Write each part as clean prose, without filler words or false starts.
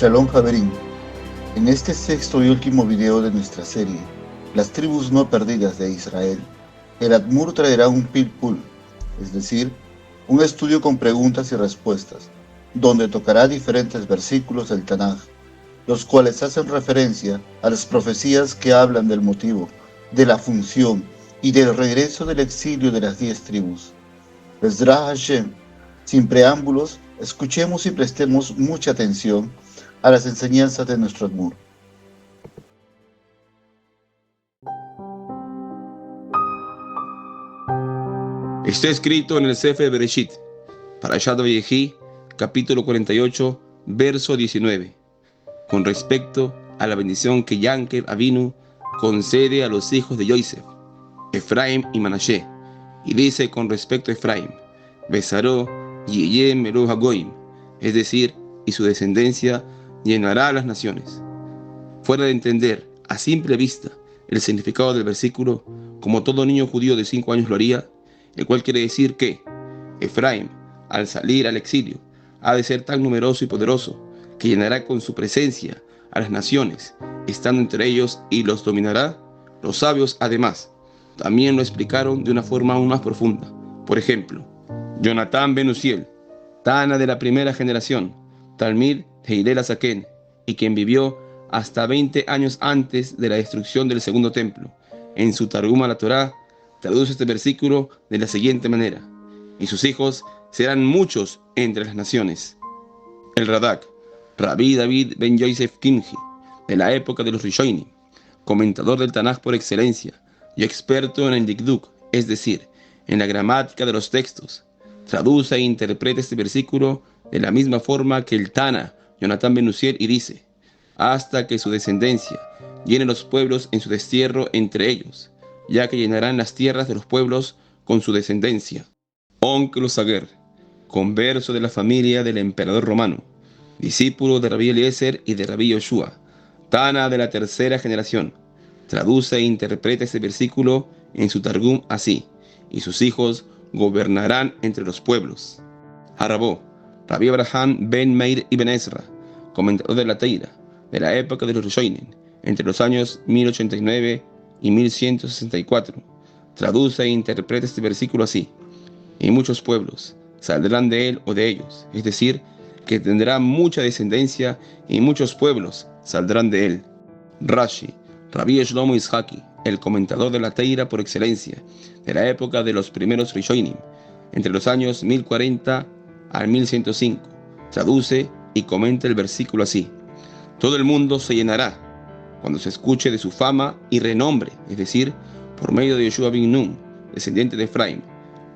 Shalom Haverim. En este sexto y último video de nuestra serie, Las tribus no perdidas de Israel, el Admur traerá un pilpul, es decir, un estudio con preguntas y respuestas, donde tocará diferentes versículos del Tanaj, los cuales hacen referencia a las profecías que hablan del motivo, de la función y del regreso del exilio de las 10 tribus. Bezrat Hashem, sin preámbulos, escuchemos y prestemos mucha atención a las enseñanzas de nuestro Admur. Está escrito en el Sefer Bereshit, Parashat Vayehi, capítulo 48, verso 19, con respecto a la bendición que Yankev Avinu concede a los hijos de Yosef, Efraim y Manashe, y dice con respecto a Efraim, Besaró Yeye Meru Hagoim, es decir, y su descendencia llenará a las naciones. Fuera de entender a simple vista el significado del versículo, como todo niño judío de 5 años lo haría, el cual quiere decir que Efraim, al salir al exilio, ha de ser tan numeroso y poderoso que llenará con su presencia a las naciones, estando entre ellos y los dominará. Los sabios, además, también lo explicaron de una forma aún más profunda. Por ejemplo, Jonatán ben Uziel, Tana de la primera generación, Talmid de Hillel Azaken, y quien vivió hasta 20 años antes de la destrucción del segundo templo, en su Targum a la Torá, traduce este versículo de la siguiente manera: y sus hijos serán muchos entre las naciones. El Radak, Rabbi David ben Yosef Kimhi, de la época de los Rishonim, comentador del Tanaj por excelencia y experto en el Dikduk, es decir, en la gramática de los textos, traduce e interpreta este versículo de la misma forma que el Tana, Jonatán ben Uziel, y dice: hasta que su descendencia llene los pueblos en su destierro entre ellos, ya que llenarán las tierras de los pueblos con su descendencia. Onkelos Sager, converso de la familia del emperador romano, discípulo de Rabbi Eliezer y de Rabbi Yoshua, Tana de la tercera generación, traduce e interpreta este versículo en su Targum así: y sus hijos gobernarán entre los pueblos. Harabó, Rabbi Abraham ben Meir ibn Ezra, comentador de la Teira, de la época de los Rishonim, entre los años 1089 y 1164, traduce e interpreta este versículo así: y muchos pueblos saldrán de él o de ellos, es decir, que tendrá mucha descendencia y muchos pueblos saldrán de él. Rashi, Rabbi Shlomo Ishaki, el comentador de la Teira por excelencia, de la época de los primeros Rishonim, entre los años 1040 al 1105, traduce y comenta el versículo así: todo el mundo se llenará cuando se escuche de su fama y renombre, es decir, por medio de Yoshua bin Nun, descendiente de Efraim,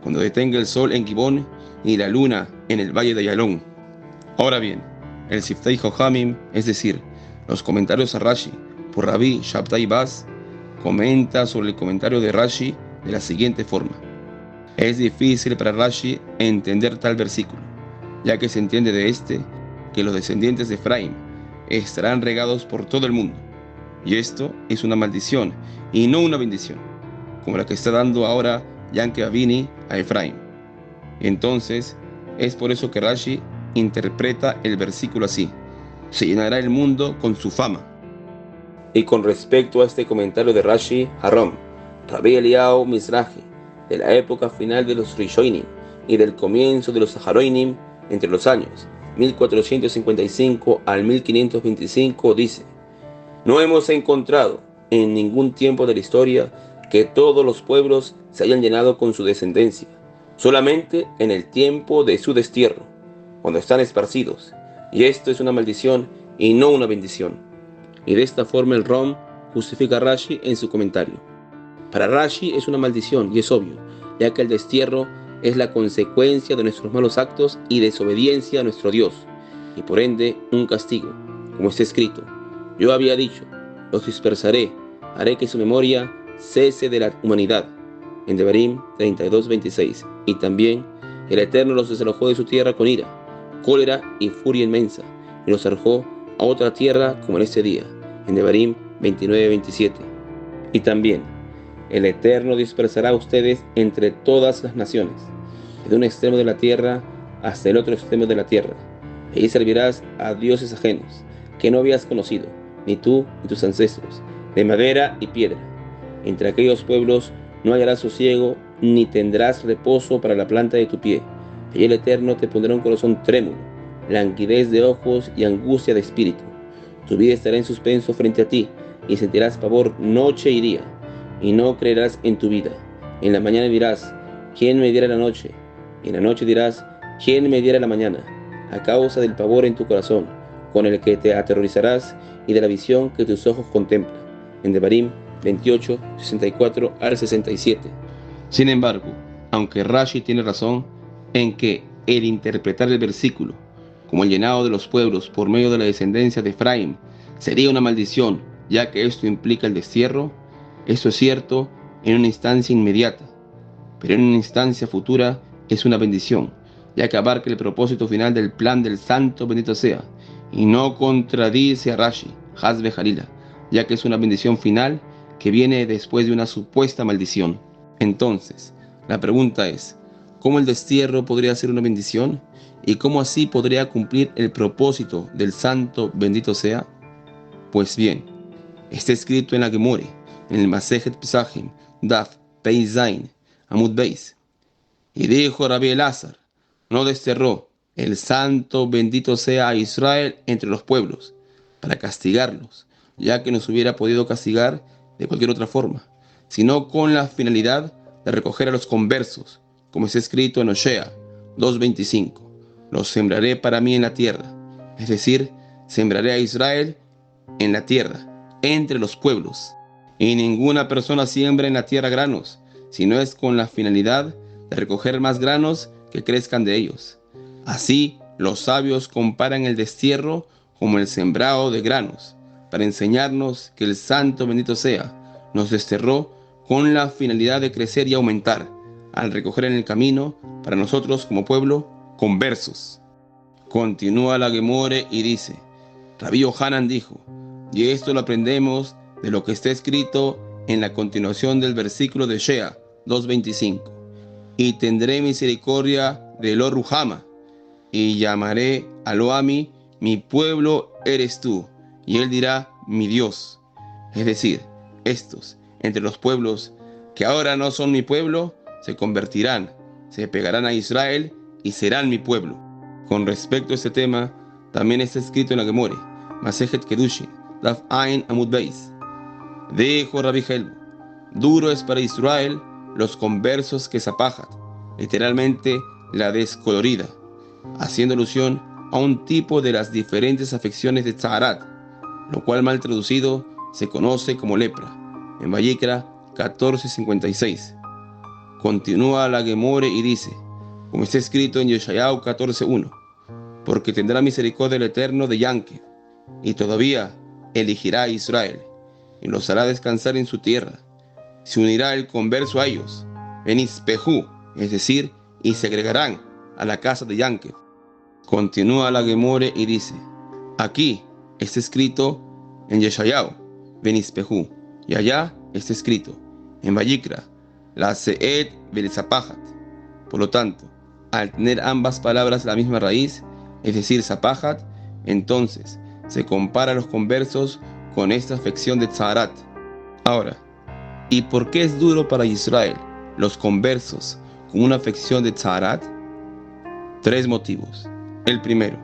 cuando detenga el sol en Gibón y la luna en el valle de Ayalón. Ahora bien, el Siftei Johamim, es decir, los comentarios a Rashi por Rabbi Shabtai Baz, comenta sobre el comentario de Rashi de la siguiente forma: es difícil para Rashi entender tal versículo, ya que se entiende de este que los descendientes de Efraim estarán regados por todo el mundo, y esto es una maldición y no una bendición, como la que está dando ahora Yankev Avinu a Efraim. Entonces, es por eso que Rashi interpreta el versículo así: se llenará el mundo con su fama. Y con respecto a este comentario de Rashi, Haram, Rabbi Eliyahu Mizrahi, de la época final de los Rishonim y del comienzo de los Saharoinim, entre los años 1455 al 1525, dice: no hemos encontrado en ningún tiempo de la historia que todos los pueblos se hayan llenado con su descendencia, solamente en el tiempo de su destierro, cuando están esparcidos, y esto es una maldición y no una bendición. Y de esta forma el Rom justifica a Rashi en su comentario. Para Rashi es una maldición, y es obvio, ya que el destierro es la consecuencia de nuestros malos actos y desobediencia a nuestro Dios, y por ende un castigo, como está escrito: yo había dicho, los dispersaré, haré que su memoria cese de la humanidad, en Devarim 32:26. Y también el Eterno los desalojó de su tierra con ira, cólera y furia inmensa, y los arrojó a otra tierra como en este día, en Devarim 29:27. Y también el Eterno dispersará a ustedes entre todas las naciones, de un extremo de la tierra hasta el otro extremo de la tierra, y ahí servirás a dioses ajenos, que no habías conocido, ni tú ni tus ancestros, de madera y piedra. Entre aquellos pueblos no hallarás sosiego, ni tendrás reposo para la planta de tu pie. Allí el Eterno te pondrá un corazón trémulo, languidez de ojos y angustia de espíritu. Tu vida estará en suspenso frente a ti, y sentirás pavor noche y día, y no creerás en tu vida. En la mañana dirás, ¿quién me diera la noche? Y en la noche dirás, ¿quién me diera la mañana? A causa del pavor en tu corazón, con el que te aterrorizarás, y de la visión que tus ojos contemplan. En Devarim 28, 64 al 67. Sin embargo, aunque Rashi tiene razón en que el interpretar el versículo como el llenado de los pueblos por medio de la descendencia de Efraín sería una maldición, ya que esto implica el destierro, esto es cierto en una instancia inmediata, pero en una instancia futura es una bendición, ya que abarca el propósito final del plan del Santo bendito sea, y no contradice a Rashi, Hasbe Jalila, ya que es una bendición final que viene después de una supuesta maldición. Entonces, la pregunta es, ¿cómo el destierro podría ser una bendición? ¿Y cómo así podría cumplir el propósito del Santo bendito sea? Pues bien, está escrito en la Gemore, en el Masejet Pesachim, Daf Pei Zain, Amud Beis. Y dijo Rabbi Elazar, no desterró el Santo bendito sea a Israel entre los pueblos, para castigarlos, ya que nos hubiera podido castigar de cualquier otra forma, sino con la finalidad de recoger a los conversos, como está escrito en Osea 2:25. Los sembraré para mí en la tierra, es decir, sembraré a Israel en la tierra, entre los pueblos. Y ninguna persona siembra en la tierra granos, sino es con la finalidad de recoger más granos que crezcan de ellos. Así, los sabios comparan el destierro como el sembrado de granos, para enseñarnos que el Santo bendito sea, nos desterró con la finalidad de crecer y aumentar, al recoger en el camino, para nosotros como pueblo, conversos. Continúa la Gemore y dice, Rabbi Yohanan dijo, y esto lo aprendemos de lo que está escrito en la continuación del versículo de Shea 2:25, y tendré misericordia de Lo Ruhama, y llamaré a Loami, mi pueblo eres tú, y él dirá, mi Dios. Es decir, estos, entre los pueblos que ahora no son mi pueblo, se convertirán, se pegarán a Israel y serán mi pueblo. Con respecto a este tema, también está escrito en la Gemore, Masejet Kedushin, Daf Ain Amud Beis. Dijo Rabbi Helbu, duro es para Israel los conversos que Zapajat, literalmente la descolorida, haciendo alusión a un tipo de las diferentes afecciones de Tzaharat, lo cual mal traducido se conoce como lepra, en Vayikra 14:56. Continúa la Gemore y dice, como está escrito en Yeshayahu 14:1, porque tendrá misericordia el Eterno de Yankev, y todavía elegirá a Israel, y los hará descansar en su tierra. Se unirá el converso a ellos, Benispejú, es decir, y se agregarán a la casa de Yankev. Continúa la Gemore y dice, aquí está escrito en Yeshayahu, Benispejú, y allá está escrito en Vayikra, la Seed Belzapahat. Por lo tanto, al tener ambas palabras la misma raíz, es decir, Zapahat, entonces se compara a los conversos con esta afección de Tzaharat. Ahora, ¿y por qué es duro para Israel los conversos con una afección de Tzaharat? 3 motivos. El primero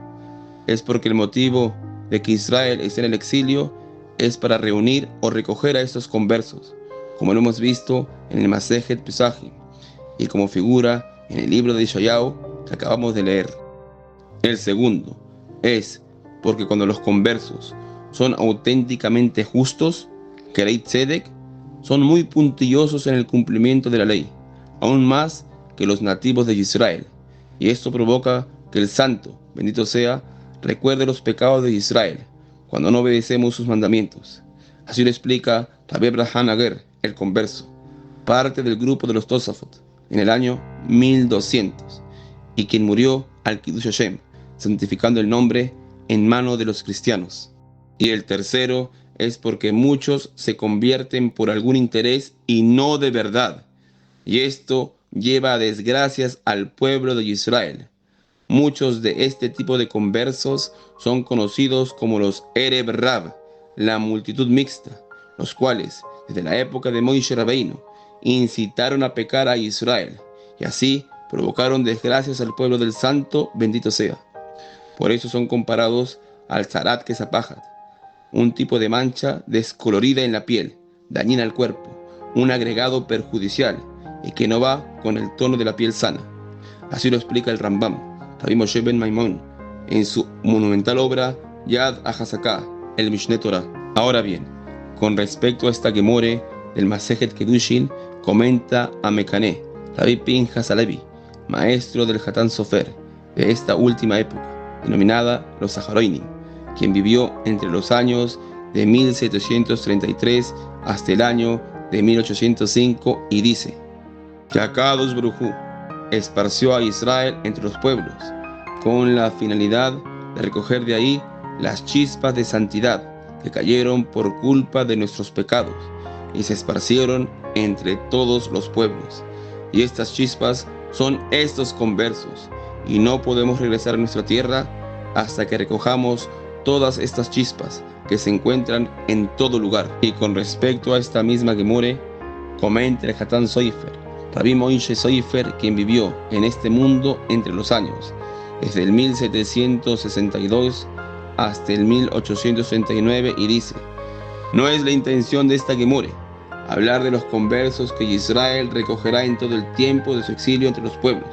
es porque el motivo de que Israel esté en el exilio es para reunir o recoger a estos conversos, como lo hemos visto en el Masejet Pesachim y como figura en el libro de Yeshayahu que acabamos de leer. El segundo es porque cuando los conversos son auténticamente justos, Kerei Tzedek, son muy puntillosos en el cumplimiento de la ley, aún más que los nativos de Israel, y esto provoca que el Santo, bendito sea, recuerde los pecados de Israel cuando no obedecemos sus mandamientos. Así lo explica Rabbi Abraham Ager, el converso, parte del grupo de los Tosafot, en el año 1200, y quien murió al Kiddush Hashem, santificando el nombre en mano de los cristianos. Y el tercero es porque muchos se convierten por algún interés y no de verdad, y esto lleva a desgracias al pueblo de Israel. Muchos de este tipo de conversos son conocidos como los Erev Rab, la multitud mixta, los cuales, desde la época de Moisés Rabbeinu, incitaron a pecar a Israel, y así provocaron desgracias al pueblo del Santo, bendito sea. Por eso son comparados al Zarat Kesapajat, un tipo de mancha descolorida en la piel, dañina al cuerpo, un agregado perjudicial y que no va con el tono de la piel sana. Así lo explica el Rambam, Rabbi Moshe ben Maimón, en su monumental obra Yad HaHazaká, el Mishneh Torah. Ahora bien, con respecto a esta Gemore del Masejet Kedushin, comenta a Mekané, Rabbi Pinchas Halevi, maestro del Hatán Sofer, de esta última época, denominada los Saharoinim, quien vivió entre los años de 1733 hasta el año de 1805, y dice: Yakadosh Baruj Hu esparció a Israel entre los pueblos, con la finalidad de recoger de ahí las chispas de santidad que cayeron por culpa de nuestros pecados, y se esparcieron entre todos los pueblos. Y estas chispas son estos conversos, y no podemos regresar a nuestra tierra hasta que recojamos todas estas chispas que se encuentran en todo lugar. Y con respecto a esta misma Gemore, comenta el Hatán Sofer, Rabbi Moishe Sofer, quien vivió en este mundo entre los años desde el 1762 hasta el 1839, y dice: no es la intención de esta Gemore hablar de los conversos que Israel recogerá en todo el tiempo de su exilio entre los pueblos,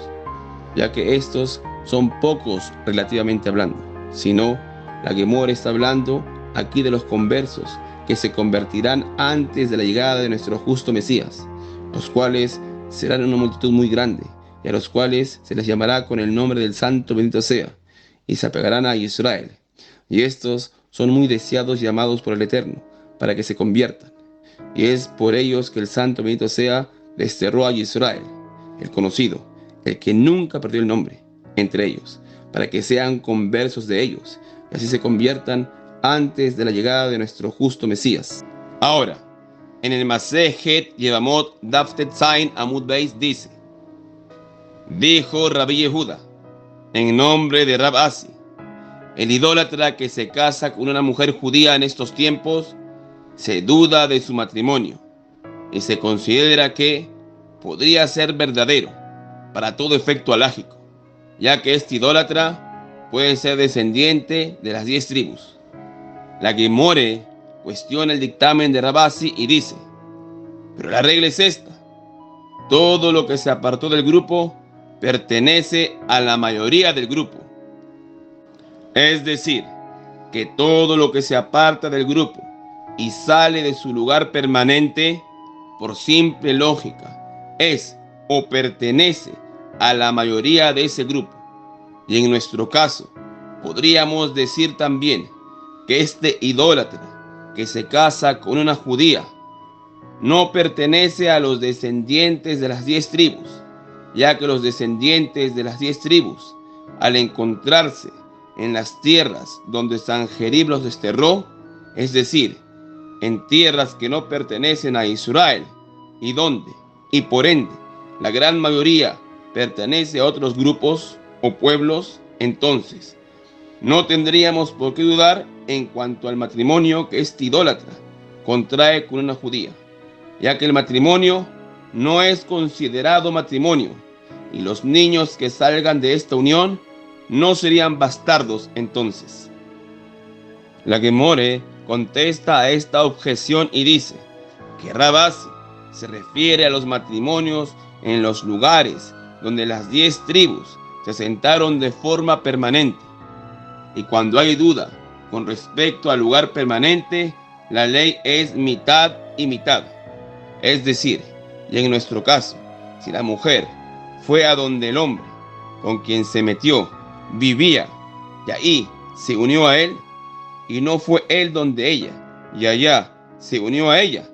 ya que estos son pocos relativamente hablando, sino la Gemore está hablando aquí de los conversos que se convertirán antes de la llegada de nuestro justo Mesías, los cuales serán una multitud muy grande, y a los cuales se les llamará con el nombre del Santo, bendito sea, y se apegarán a Israel. Y estos son muy deseados y amados por el Eterno, para que se conviertan. Y es por ellos que el Santo, bendito sea, desterró a Israel, el conocido, el que nunca perdió el nombre, entre ellos, para que sean conversos de ellos, y así se conviertan antes de la llegada de nuestro justo Mesías. Ahora, en el Masejet Yevamot Daf Zain Amud Beis dice: dijo Rabbi Yehuda, en nombre de Rab Asi, el idólatra que se casa con una mujer judía en estos tiempos se duda de su matrimonio y se considera que podría ser verdadero para todo efecto alágico, ya que este idólatra puede ser descendiente de las 10 tribus. La Gemore cuestiona el dictamen de Rab Asi y dice: pero la regla es esta: todo lo que se apartó del grupo pertenece a la mayoría del grupo. Es decir, que todo lo que se aparta del grupo y sale de su lugar permanente, por simple lógica, es o pertenece a la mayoría de ese grupo. Y en nuestro caso, podríamos decir también que este idólatra que se casa con una judía no pertenece a los descendientes de las 10 tribus, ya que los descendientes de las 10 tribus, al encontrarse en las tierras donde Sanjerib los desterró, es decir, en tierras que no pertenecen a Israel, y por ende la gran mayoría pertenece a otros grupos o pueblos, entonces no tendríamos por qué dudar en cuanto al matrimonio que este idólatra contrae con una judía, ya que el matrimonio no es considerado matrimonio, y los niños que salgan de esta unión no serían bastardos entonces. La Gemore contesta a esta objeción y dice que Rab Asi se refiere a los matrimonios en los lugares donde las 10 tribus se asentaron de forma permanente, y cuando hay duda con respecto al lugar permanente, la ley es mitad y mitad. Es decir, y en nuestro caso, si la mujer fue a donde el hombre con quien se metió vivía, y ahí se unió a él, y no fue él donde ella, y allá se unió a ella,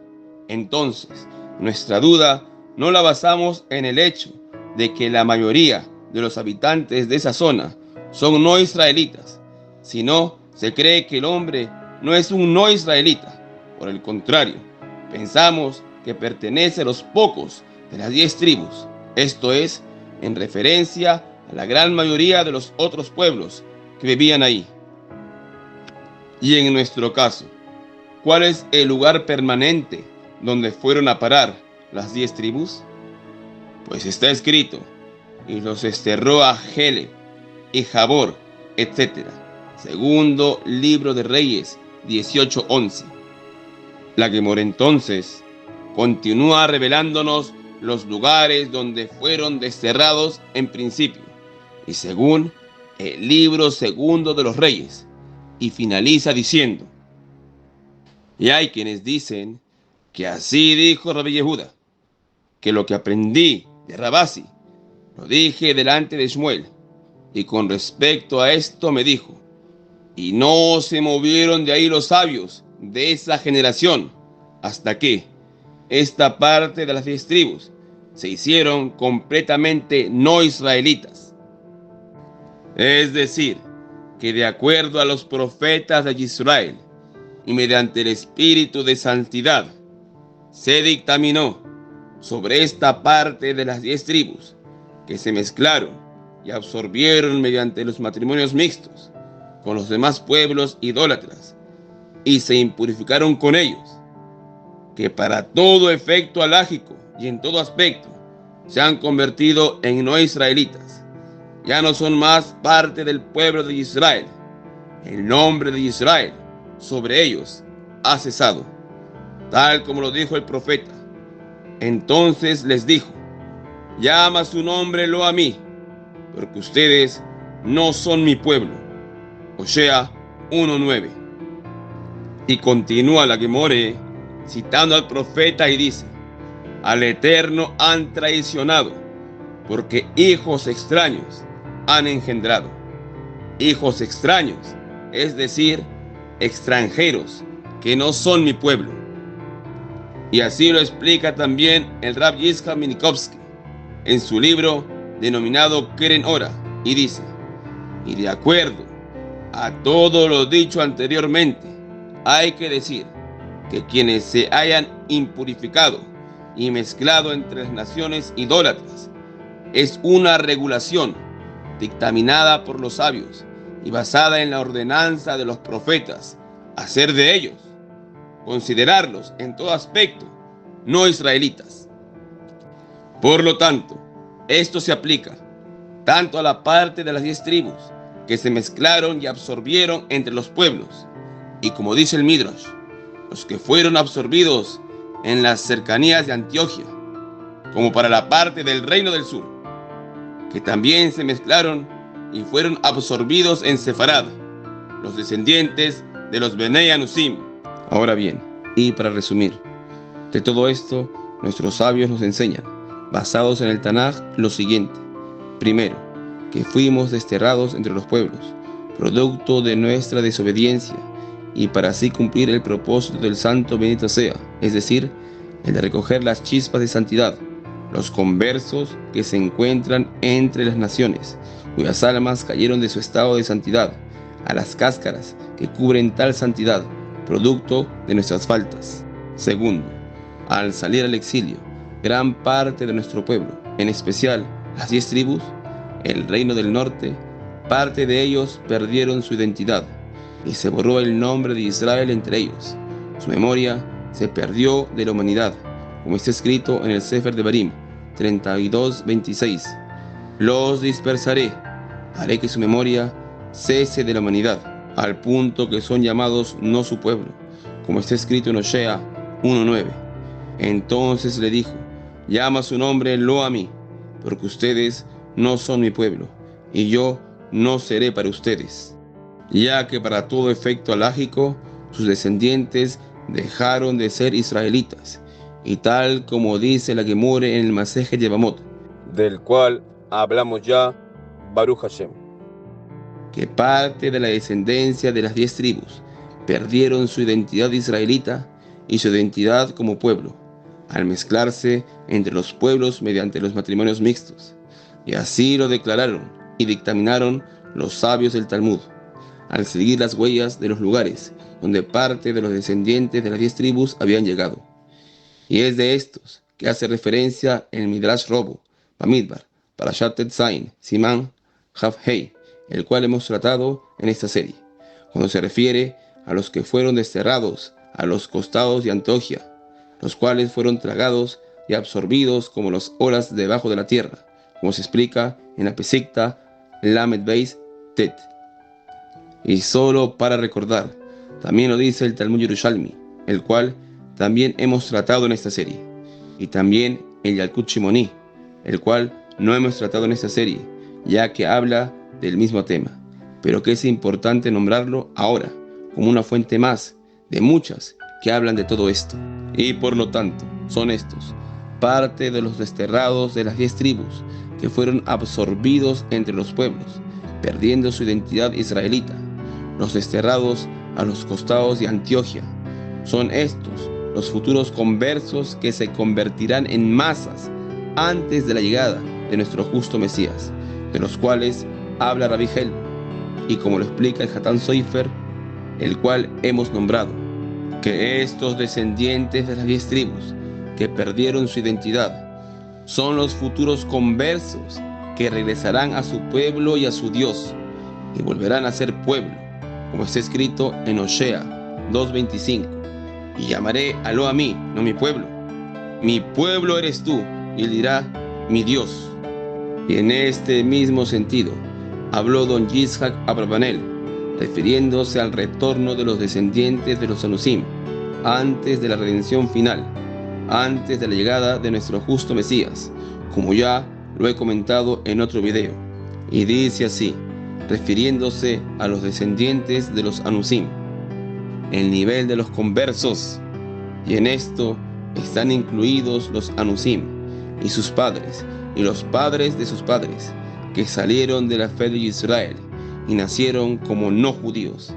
entonces nuestra duda no la basamos en el hecho de que la mayoría de los habitantes de esa zona son no israelitas, sino se cree que el hombre no es un no israelita. Por el contrario, pensamos que pertenece a los pocos de las 10 tribus, esto es, en referencia a a la gran mayoría de los otros pueblos que vivían ahí. Y en nuestro caso, ¿cuál es el lugar permanente donde fueron a parar las 10 tribus? Pues está escrito, y los desterró a Heleb y Jabor, etc. Segundo libro de Reyes 18:11. La Gemora entonces continúa revelándonos los lugares donde fueron desterrados en principio, y según el libro segundo de los Reyes, y finaliza diciendo: y hay quienes dicen que así dijo Rabbi Yehuda, que lo que aprendí de Rabasi lo dije delante de Shmuel, y con respecto a esto me dijo, y no se movieron de ahí los sabios de esa generación, hasta que esta parte de las 10 tribus se hicieron completamente no israelitas. Es decir, que de acuerdo a los profetas de Israel y mediante el espíritu de santidad, se dictaminó sobre esta parte de las 10 tribus que se mezclaron y absorbieron mediante los matrimonios mixtos con los demás pueblos idólatras y se impurificaron con ellos, que para todo efecto alágico y en todo aspecto se han convertido en no israelitas. Ya no son más parte del pueblo de Israel. El nombre de Israel sobre ellos ha cesado, tal como lo dijo el profeta. Entonces les dijo: llama su nombre lo a mí, porque ustedes no son mi pueblo. Osea 1:9. Y continúa la Gemore citando al profeta y dice: al Eterno han traicionado, porque hijos extraños han engendrado. Hijos extraños, es decir, extranjeros, que no son mi pueblo. Y así lo explica también el Rab Yitzhak Minikovsky en su libro denominado Keren Ora, y dice: y de acuerdo a todo lo dicho anteriormente, hay que decir que quienes se hayan impurificado y mezclado entre las naciones idólatras es una regulación dictaminada por los sabios y basada en la ordenanza de los profetas, hacer de ellos, considerarlos en todo aspecto no israelitas. Por lo tanto, esto se aplica tanto a la parte de las 10 tribus que se mezclaron y absorbieron entre los pueblos, y como dice el Midrash, los que fueron absorbidos en las cercanías de Antioquía, como para la parte del reino del sur, que también se mezclaron y fueron absorbidos en Sefarad, los descendientes de los Benei Anusim. Ahora bien, y para resumir, de todo esto, nuestros sabios nos enseñan, basados en el Tanaj, lo siguiente. Primero, que fuimos desterrados entre los pueblos, producto de nuestra desobediencia, y para así cumplir el propósito del santo bendito sea, es decir, el de recoger las chispas de santidad, los conversos que se encuentran entre las naciones, cuyas almas cayeron de su estado de santidad, a las cáscaras que cubren tal santidad, producto de nuestras faltas. Segundo, al salir al exilio, gran parte de nuestro pueblo, en especial las 10 tribus, el reino del norte, parte de ellos perdieron su identidad, y se borró el nombre de Israel entre ellos. Su memoria se perdió de la humanidad, como está escrito en el Sefer de Barim 32:26. Los dispersaré, haré que su memoria cese de la humanidad, al punto que son llamados no su pueblo, como está escrito en Osea 1:9. Entonces le dijo: llama su nombre lo a mí, porque ustedes no son mi pueblo, y yo no seré para ustedes. Ya que para todo efecto alágico, sus descendientes dejaron de ser israelitas, y tal como dice la Gemora en el Masejet Yevamot, del cual hablamos ya, Baruch Hashem, que parte de la descendencia de las 10 tribus perdieron su identidad israelita y su identidad como pueblo, al mezclarse entre los pueblos mediante los matrimonios mixtos, y así lo declararon y dictaminaron los sabios del Talmud, al seguir las huellas de los lugares donde parte de los descendientes de las 10 tribus habían llegado. Y es de estos que hace referencia el Midrash Robo, Bamidbar, Parashat Tetzain, Simán, Hafhei, el cual hemos tratado en esta serie, cuando se refiere a los que fueron desterrados a los costados de Antioquía, los cuales fueron tragados y absorbidos como las olas debajo de la tierra, como se explica en la Pesikta Lamed Beis Tet. Y solo para recordar, también lo dice el Talmud Yerushalmi, el cual también hemos tratado en esta serie, y también el Yalkut Shimoni, el cual no hemos tratado en esta serie, ya que habla del mismo tema, pero que es importante nombrarlo ahora, como una fuente más de muchas que hablan de todo esto. Y por lo tanto, son estos, parte de los desterrados de las 10 tribus, que fueron absorbidos entre los pueblos, perdiendo su identidad israelita. Los desterrados a los costados de Antioquía. Son estos los futuros conversos que se convertirán en masas antes de la llegada de nuestro justo Mesías, de los cuales habla Rabbi Hel, y como lo explica el Hatán Sofer, el cual hemos nombrado, que estos descendientes de las 10 tribus que perdieron su identidad son los futuros conversos que regresarán a su pueblo y a su Dios, y volverán a ser pueblo, como está escrito en Osea 2:25, y llamaré a lo a mí, no mi pueblo eres tú, y él dirá, mi Dios. Y en este mismo sentido habló don Yitzhak Abravanel, refiriéndose al retorno de los descendientes de los Anusim, antes de la redención final, antes de la llegada de nuestro justo Mesías, como ya lo he comentado en otro video, y dice así, refiriéndose a los descendientes de los Anusim, el nivel de los conversos, y en esto están incluidos los Anusim y sus padres, y los padres de sus padres, que salieron de la fe de Israel y nacieron como no judíos,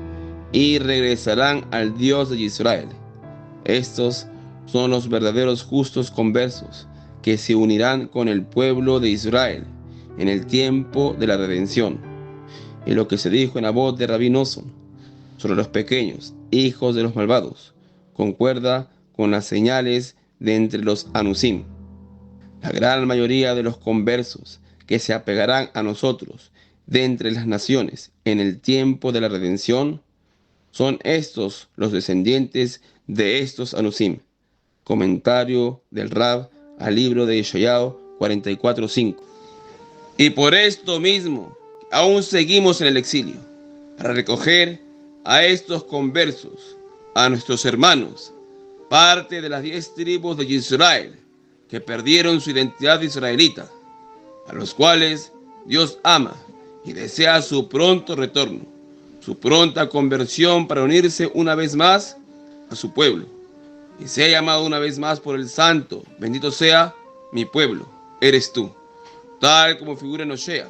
y regresarán al Dios de Israel. Estos son los verdaderos justos conversos, que se unirán con el pueblo de Israel en el tiempo de la redención. Y lo que se dijo en la voz de Rabbi Nosson sobre los pequeños, hijos de los malvados, concuerda con las señales de entre los Anusim. La gran mayoría de los conversos que se apegarán a nosotros de entre las naciones en el tiempo de la redención, son estos los descendientes de estos Anusim. Comentario del Rab al libro de Yeshayahu 44:5. Y por esto mismo, aún seguimos en el exilio, para recoger a estos conversos, a nuestros hermanos, parte de las 10 tribus de Israel, que perdieron su identidad israelita, a los cuales Dios ama y desea su pronto retorno, su pronta conversión para unirse una vez más a su pueblo, y sea llamado una vez más por el santo, bendito sea mi pueblo, eres tú, tal como figura en Osea.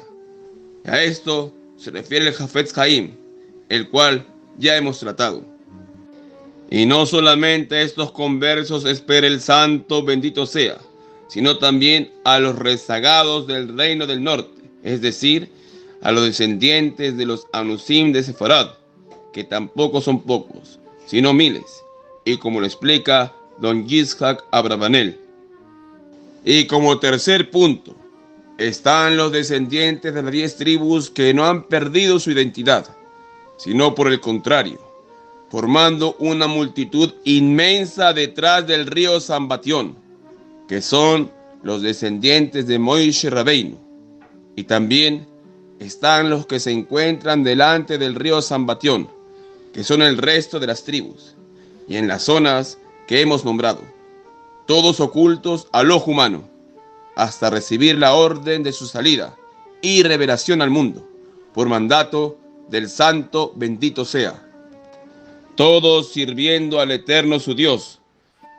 Y a esto se refiere el Hafetz Haim, el cual ya hemos tratado. Y no solamente a estos conversos espera el santo, bendito sea, sino también a los rezagados del reino del norte, es decir, a los descendientes de los Anusim de Sefarad, que tampoco son pocos, sino miles, y como lo explica don Yitzhak Abravanel. Y como tercer punto, están los descendientes de las 10 tribus que no han perdido su identidad, sino por el contrario, formando una multitud inmensa detrás del río Sambatión, que son los descendientes de Moishe Rabbeinu. Y también están los que se encuentran delante del río Sambatión, que son el resto de las tribus, y en las zonas que hemos nombrado, todos ocultos al ojo humano, hasta recibir la orden de su salida y revelación al mundo, por mandato del santo bendito sea. Todos sirviendo al eterno su Dios,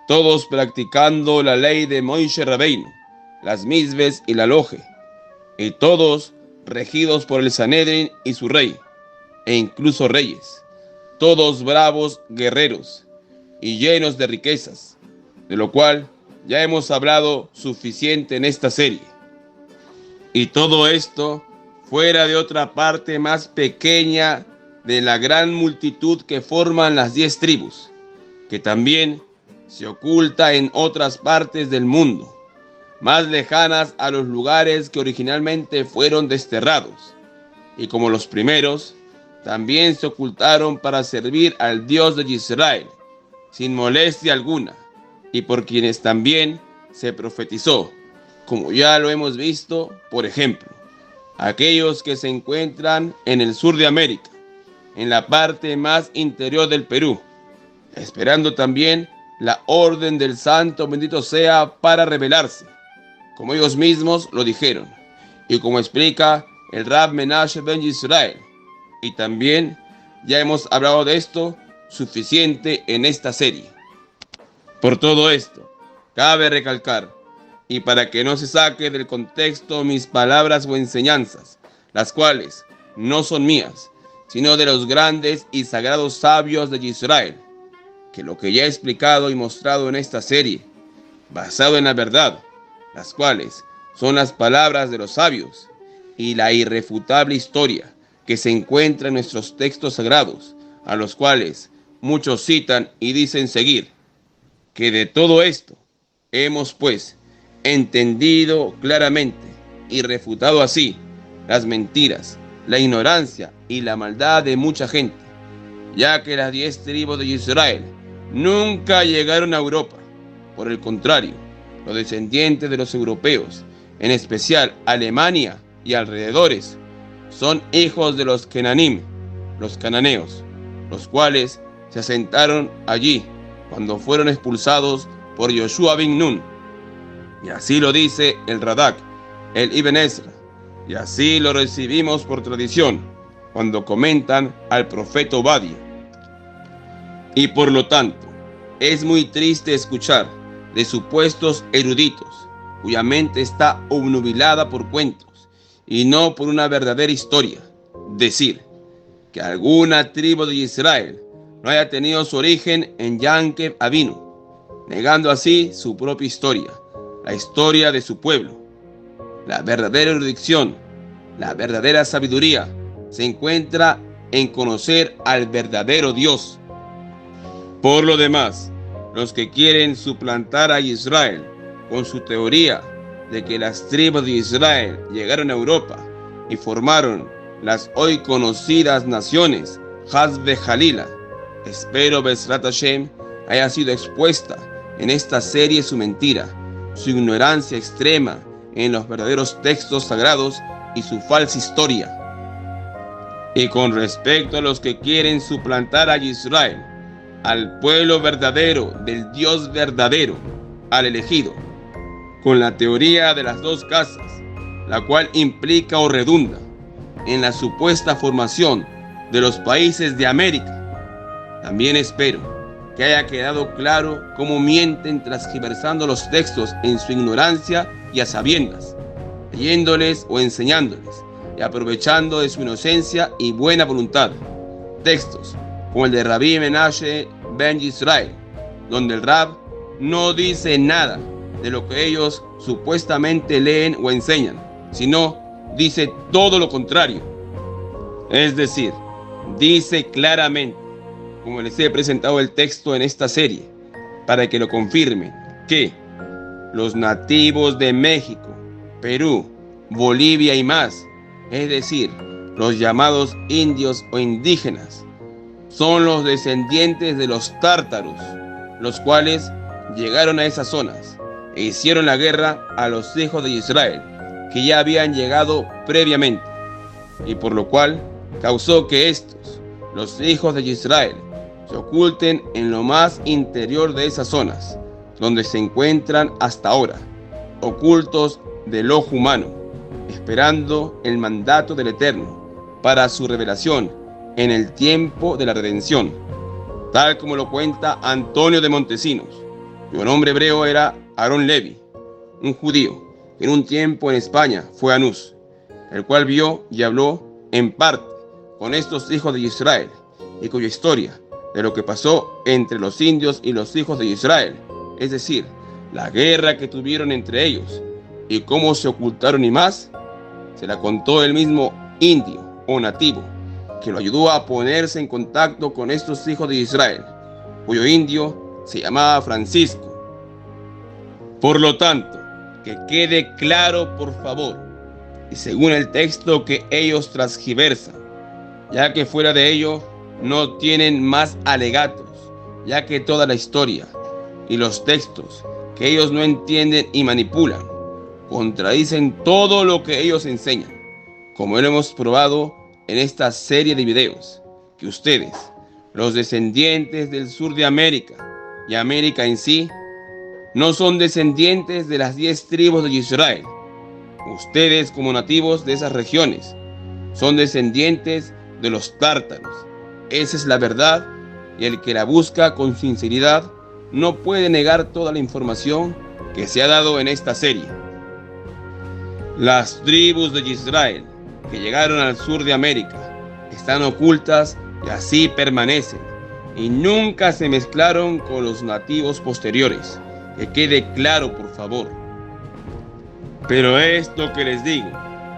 todos practicando la ley de Moishe Rabbeinu, las misbes y la loje, y todos regidos por el Sanedrin y su rey, e incluso reyes, todos bravos guerreros y llenos de riquezas, de lo cual ya hemos hablado suficiente en esta serie. Y todo esto fuera de otra parte más pequeña de la gran multitud que forman las 10 tribus, que también se oculta en otras partes del mundo, más lejanas a los lugares que originalmente fueron desterrados, y como los primeros, también se ocultaron para servir al Dios de Israel, sin molestia alguna, y por quienes también se profetizó, como ya lo hemos visto, por ejemplo, aquellos que se encuentran en el sur de América, en la parte más interior del Perú, esperando también la orden del Santo bendito sea para revelarse, como ellos mismos lo dijeron, y como explica el Rab Menashe ben Israel. Y también ya hemos hablado de esto suficiente en esta serie. Por todo esto, cabe recalcar, y para que no se saque del contexto mis palabras o enseñanzas, las cuales no son mías, sino de los grandes y sagrados sabios de Israel, que lo que ya he explicado y mostrado en esta serie, basado en la verdad, las cuales son las palabras de los sabios y la irrefutable historia que se encuentra en nuestros textos sagrados, a los cuales muchos citan y dicen seguir, que de todo esto hemos pues entendido claramente y refutado así las mentiras, la ignorancia y la maldad de mucha gente, ya que las 10 tribus de Israel nunca llegaron a Europa. Por el contrario, los descendientes de los europeos, en especial Alemania y alrededores, son hijos de los Kenanim, los cananeos, los cuales se asentaron allí cuando fueron expulsados por Yoshua bin Nun. Y así lo dice el Radak, el Ibn Ezra, y así lo recibimos por tradición cuando comentan al profeta Obadia. Y por lo tanto, es muy triste escuchar de supuestos eruditos cuya mente está obnubilada por cuentos y no por una verdadera historia, decir que alguna tribu de Israel no haya tenido su origen en Yankev Avinu, negando así su propia historia, la historia de su pueblo. La verdadera erudición, la verdadera sabiduría se encuentra en conocer al verdadero Dios. Por lo demás, los que quieren suplantar a Israel con su teoría de que las tribus de Israel llegaron a Europa y formaron las hoy conocidas naciones Hazbe Jalila, espero Bezrat Hashem haya sido expuesta en esta serie su mentira, su ignorancia extrema en los verdaderos textos sagrados y su falsa historia. Y con respecto a los que quieren suplantar a Israel, al pueblo verdadero del Dios verdadero, al elegido, con la teoría de las 2 casas, la cual implica o redunda en la supuesta formación de los países de América. También espero que haya quedado claro cómo mienten transgiversando los textos en su ignorancia y a sabiendas, leyéndoles o enseñándoles y aprovechando de su inocencia y buena voluntad. Textos como el de Rabbi Menashe ben Israel, donde el Rab no dice nada de lo que ellos supuestamente leen o enseñan, sino dice todo lo contrario. Es decir, dice claramente, como les he presentado el texto en esta serie, para que lo confirmen, que los nativos de México, Perú, Bolivia y más, es decir, los llamados indios o indígenas, son los descendientes de los tártaros, los cuales llegaron a esas zonas e hicieron la guerra a los hijos de Israel, que ya habían llegado previamente, y por lo cual causó que estos, los hijos de Israel, se oculten en lo más interior de esas zonas, donde se encuentran hasta ahora, ocultos del ojo humano, esperando el mandato del Eterno para su revelación en el tiempo de la redención, tal como lo cuenta Antonio de Montesinos, cuyo nombre hebreo era Aarón Levi, un judío que en un tiempo en España fue Anús, el cual vio y habló en parte con estos hijos de Israel, y cuya historia de lo que pasó entre los indios y los hijos de Israel, es decir, la guerra que tuvieron entre ellos y cómo se ocultaron y más, se la contó el mismo indio o nativo que lo ayudó a ponerse en contacto con estos hijos de Israel, cuyo indio se llamaba Francisco. Por lo tanto, que quede claro, por favor, y según el texto que ellos transgiversan, ya que fuera de ello no tienen más alegatos, ya que toda la historia y los textos que ellos no entienden y manipulan contradicen todo lo que ellos enseñan, como lo hemos probado en esta serie de videos, que ustedes, los descendientes del sur de América y América en sí, no son descendientes de las 10 tribus de Israel. Ustedes, como nativos de esas regiones, son descendientes de los tártaros. Esa es la verdad, y el que la busca con sinceridad no puede negar toda la información que se ha dado en esta serie. Las tribus de Israel que llegaron al sur de América están ocultas y así permanecen, y nunca se mezclaron con los nativos posteriores. Que quede claro, por favor. Pero esto que les digo,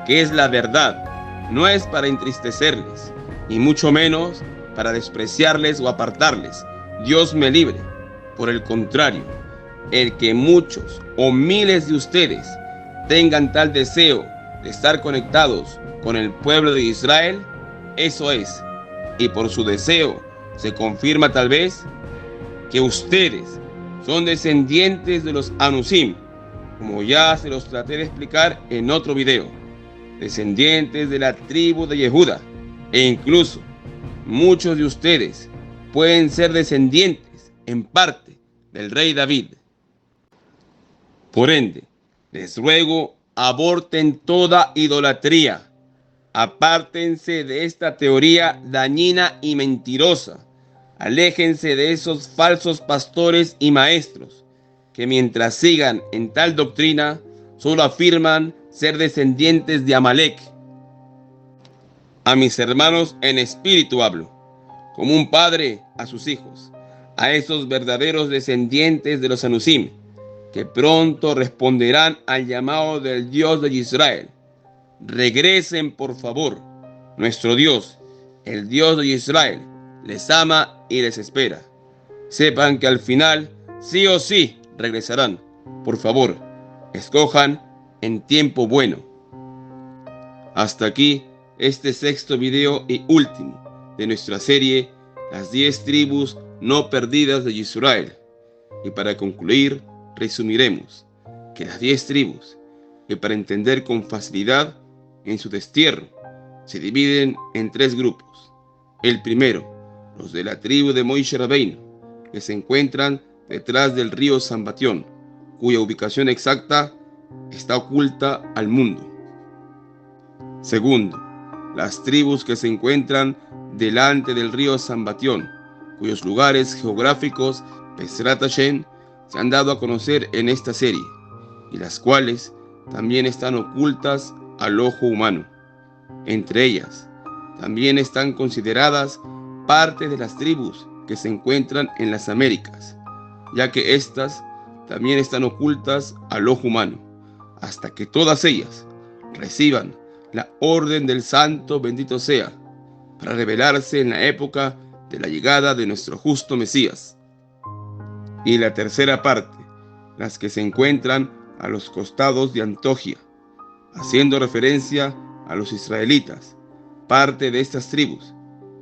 que es la verdad, no es para entristecerles, y mucho menos para despreciarles o apartarles. Dios me libre. Por el contrario, el que muchos o miles de ustedes tengan tal deseo de estar conectados con el pueblo de Israel, eso es. Y por su deseo se confirma tal vez que ustedes son descendientes de los Anusim, como ya se los traté de explicar en otro video, descendientes de la tribu de Yehuda, e incluso muchos de ustedes pueden ser descendientes en parte del rey David. Por ende, les ruego, aborten toda idolatría, apártense de esta teoría dañina y mentirosa. Aléjense de esos falsos pastores y maestros que mientras sigan en tal doctrina solo afirman ser descendientes de Amalek. A mis hermanos en espíritu hablo, como un padre a sus hijos, a esos verdaderos descendientes de los Anusim, que pronto responderán al llamado del Dios de Israel. Regresen, por favor. Nuestro Dios, el Dios de Israel, les ama y les espera. Sepan que al final, sí o sí, regresarán. Por favor, escojan en tiempo bueno. Hasta aquí este sexto video y último de nuestra serie, las 10 tribus no perdidas de Israel. Y para concluir, resumiremos que las 10 tribus, que para entender con facilidad en su destierro, se dividen en 3 grupos. El primero, los de la tribu de Moishe Rabbeinu, que se encuentran detrás del río Sambatión, cuya ubicación exacta está oculta al mundo. Segundo, las tribus que se encuentran delante del río Sambatión, cuyos lugares geográficos, Bezrat Hashem, se han dado a conocer en esta serie, y las cuales también están ocultas al ojo humano. Entre ellas, también están consideradas parte de las tribus que se encuentran en las Américas, ya que éstas también están ocultas al ojo humano, hasta que todas ellas reciban la orden del Santo bendito sea, para revelarse en la época de la llegada de nuestro justo Mesías. Y la tercera parte, las que se encuentran a los costados de Antoquía, haciendo referencia a los israelitas, parte de estas tribus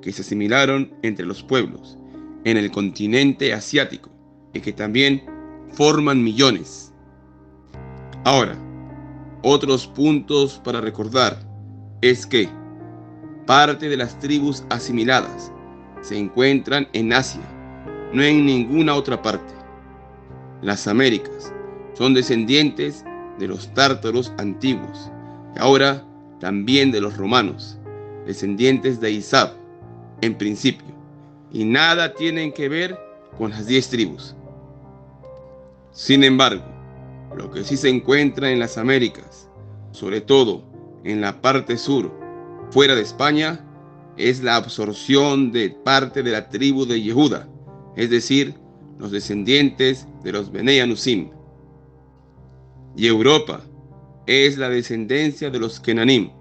que se asimilaron entre los pueblos en el continente asiático y que también forman millones. Ahora, otros puntos para recordar es que parte de las tribus asimiladas se encuentran en Asia, no en ninguna otra parte. Las Américas son descendientes de los tártaros antiguos y ahora también de los romanos, descendientes de Isab en principio, y nada tienen que ver con las 10 tribus. Sin embargo, lo que sí se encuentra en las Américas, sobre todo en la parte sur, fuera de España, es la absorción de parte de la tribu de Yehuda, es decir, los descendientes de los Benei Anusim. Y Europa es la descendencia de los Kenanim,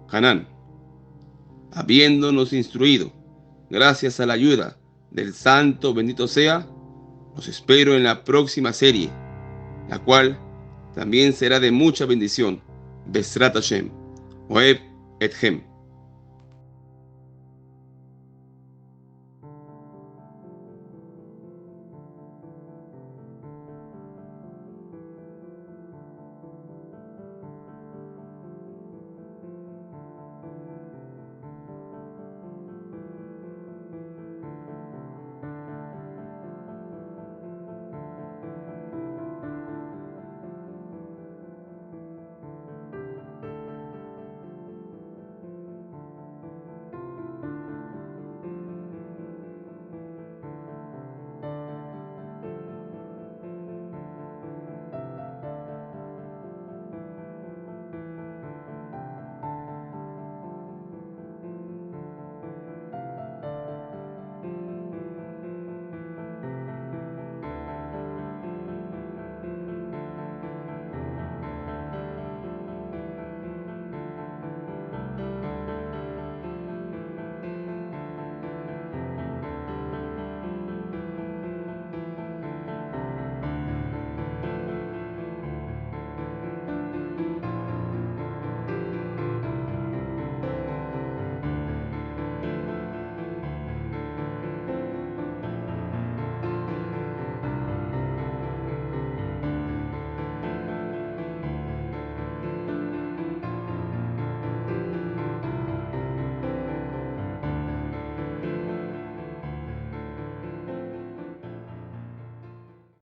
Canaán. Habiéndonos instruido, gracias a la ayuda del Santo bendito sea, los espero en la próxima serie, la cual también será de mucha bendición. Bezrat Hashem. Oeb etchem.